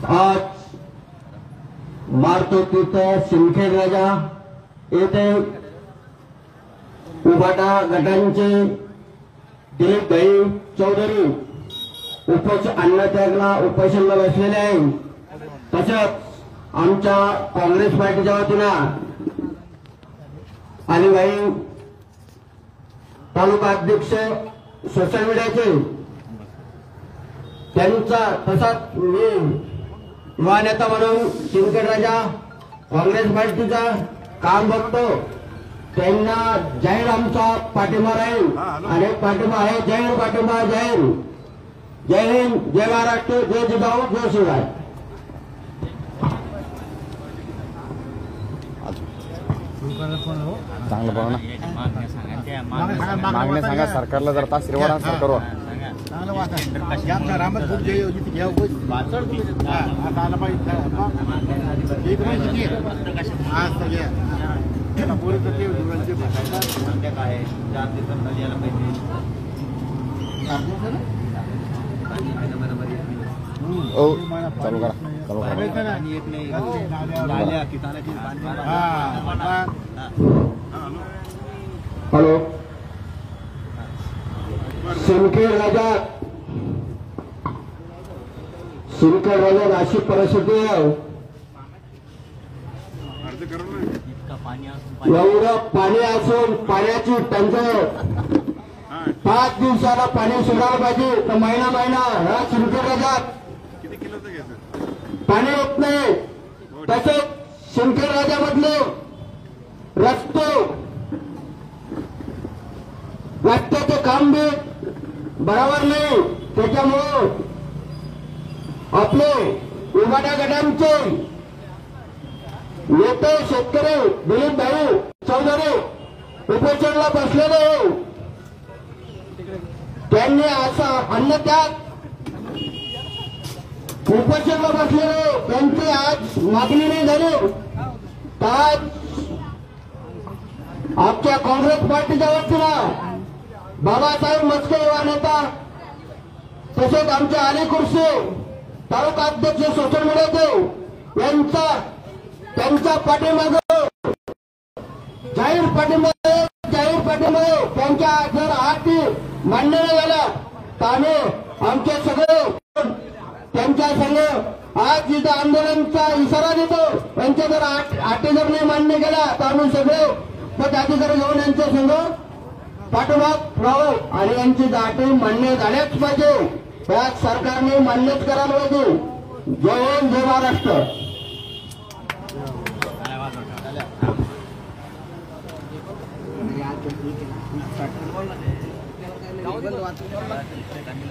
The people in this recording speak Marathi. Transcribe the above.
आज मारतोतीर्थ सिंदखेड राजा येथे उभाटा गटांचे दिलीप भाई चौधरी अन्नत्यागला उपोषणाला बसलेले आहे। तसंच आमच्या काँग्रेस पार्टीच्या वतीनं अलीभाई तालुका अध्यक्ष सोशल मीडियाचे त्यांचा तसाच मी युवा नेता म्हणून सिंदखेड राजा काँग्रेस पार्टीचा काम बघतो। त्यांना जाहीर आमचा पाठिंबा राहील आणि पाठिंबा आहे जाहीर पाठिंबा जाहीर। जय हिंद, जय महाराष्ट्र, जय जिजाऊ, जय शिवराय। चांगलं बोला ना, मागण्या सांगा सरकारला, जर तास श्रीवारा सरकारवर चालू करा, चालू करा। हॅलो, सिंदखेड राजा नाशिक परिस्थिती एवढं पाणी असून पाण्याची टंचाई 5 दिवसाला पाणी सोडायला पाहिजे, तर महिना ह्या सिंदखेड राजात पाणी येत नाही। तसेच सिंदखेड राजामधले रस्त्याचे काम बी बरोबर नाही। त्याच्यामुळे आपले उभाटा गटांचे नेते शेतकरी दिलीप भाई चौधरी उपोषणाला बसलेले, त्यांनी असं अन्नत्याग उपोषणाला बसलेले, त्यांची आज मागणी नाही झाली। आज आमच्या काँग्रेस पार्टीच्या वतीनं बाबासाहेब मस्के युवा नेता तसेच आमचे अलीकुर्शी तालुका अध्यक्ष सोशल मीडियाचे त्यांचा पाठिंबा जाहीर पाठिंबा त्यांच्या जर अटी मान्य नाही झाल्या तर आम्ही आमचे सगळे त्यांच्या संघ आज जिथं आंदोलनाचा इशारा देतो। त्यांच्या जर अटी जर नाही मान्य केल्या तर आम्ही सगळे पदाधिकारी घेऊन यांच्या संघ पाठोपाठ राहू आणि यांची अटी मान्य झाल्याच पाहिजे। या सरकारने मान्यच करायला पाहिजे। जय हिंद, जय महाराष्ट्र। गाव